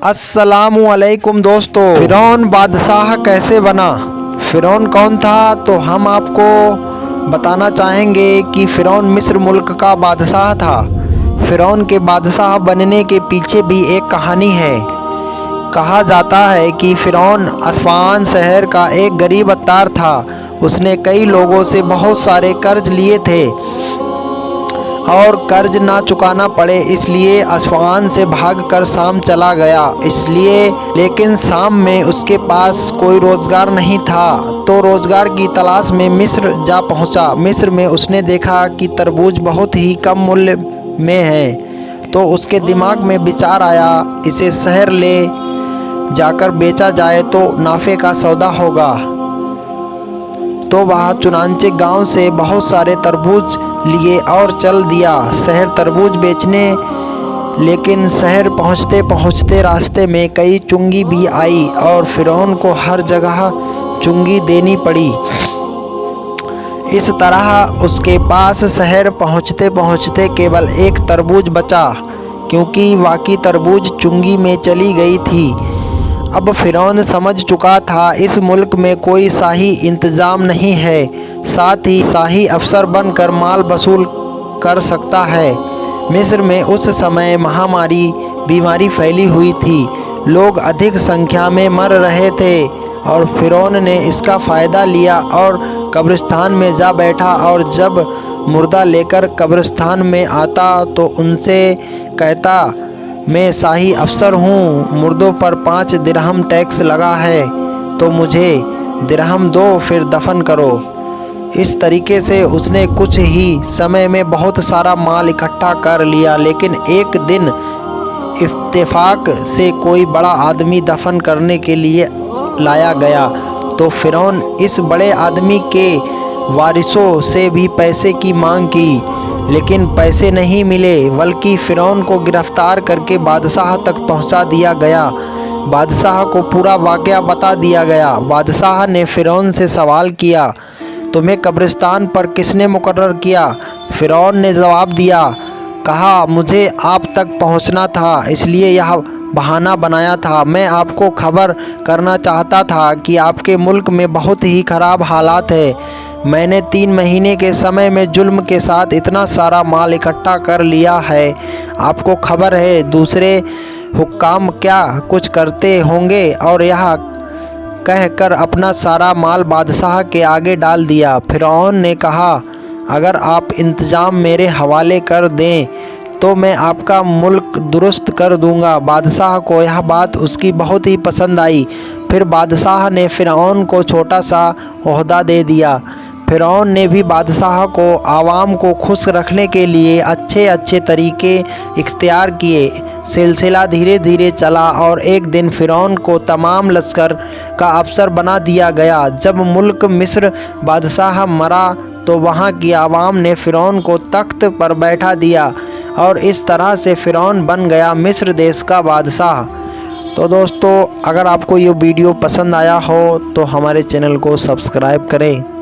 अस्सलामुअलैकुम दोस्तों, फ़िरौन बादशाह कैसे बना। फ़िरौन कौन था, तो हम आपको बताना चाहेंगे कि फ़िरौन मिस्र मुल्क का बादशाह था। फ़िरौन के बादशाह बनने के पीछे भी एक कहानी है। कहा जाता है कि फ़िरौन अस्फ़हान शहर का एक गरीब अत्तार था। उसने कई लोगों से बहुत सारे कर्ज लिए थे और कर्ज ना चुकाना पड़े, इसलिए अस्फ़हान से भागकर शाम चला गया। लेकिन शाम में उसके पास कोई रोज़गार नहीं था, तो रोज़गार की तलाश में मिस्र जा पहुंचा। मिस्र में उसने देखा कि तरबूज बहुत ही कम मूल्य में है, तो उसके दिमाग में विचार आया, इसे शहर ले जाकर बेचा जाए तो नाफ़े का सौदा होगा। तो वह चुनांचे गांव से बहुत सारे तरबूज लिए और चल दिया शहर तरबूज बेचने। लेकिन शहर पहुंचते पहुंचते रास्ते में कई चुंगी भी आई और फ़िरौन को हर जगह चुंगी देनी पड़ी। इस तरह उसके पास शहर पहुंचते पहुंचते केवल एक तरबूज बचा, क्योंकि बाकी तरबूज चुंगी में चली गई थी। अब फ़िरौन समझ चुका था इस मुल्क में कोई शाही इंतज़ाम नहीं है, साथ ही शाही अफसर बनकर माल वसूल कर सकता है। मिस्र में उस समय महामारी बीमारी फैली हुई थी, लोग अधिक संख्या में मर रहे थे और फ़िरौन ने इसका फ़ायदा लिया और कब्रिस्तान में जा बैठा। और जब मुर्दा लेकर कब्रिस्तान में आता तो उनसे कहता, मैं शाही अफसर हूँ, मुर्दों पर 5 दिरहम टैक्स लगा है, तो मुझे दिरहम दो, फिर दफन करो। इस तरीके से उसने कुछ ही समय में बहुत सारा माल इकट्ठा कर लिया। लेकिन एक दिन इत्तेफाक से कोई बड़ा आदमी दफन करने के लिए लाया गया, तो फ़िरौन इस बड़े आदमी के वारिसों से भी पैसे की मांग की, लेकिन पैसे नहीं मिले, बल्कि फ़िरौन को गिरफ़्तार करके बादशाह तक पहुंचा दिया गया। बादशाह को पूरा वाक़या बता दिया गया। बादशाह ने फ़िरौन से सवाल किया, तुम्हें कब्रिस्तान पर किसने मुकर्रर किया। फ़िरौन ने जवाब दिया, कहा, मुझे आप तक पहुंचना था, इसलिए यह बहाना बनाया था। मैं आपको खबर करना चाहता था कि आपके मुल्क में बहुत ही ख़राब हालात है। मैंने 3 महीने के समय में जुल्म के साथ इतना सारा माल इकट्ठा कर लिया है। आपको खबर है दूसरे हुक्काम क्या कुछ करते होंगे। और यह कहकर अपना सारा माल बादशाह के आगे डाल दिया। फ़िरौन ने कहा, अगर आप इंतज़ाम मेरे हवाले कर दें तो मैं आपका मुल्क दुरुस्त कर दूंगा। बादशाह को यह बात उसकी बहुत ही पसंद आई। फिर बादशाह ने फ़िरौन को छोटा सा ओहदा दे दिया। फ़िरौन ने भी बादशाह को आवाम को खुश रखने के लिए अच्छे अच्छे तरीके इख्तियार किए। सिलसिला धीरे धीरे चला और एक दिन फ़िरौन को तमाम लश्कर का अफसर बना दिया गया। जब मुल्क मिस्र बादशाह मरा तो वहाँ की आवाम ने फ़िरौन को तख्त पर बैठा दिया और इस तरह से फ़िरौन बन गया मिस्र देश का बादशाह। तो दोस्तों, अगर आपको ये वीडियो पसंद आया हो तो हमारे चैनल को सब्सक्राइब करें।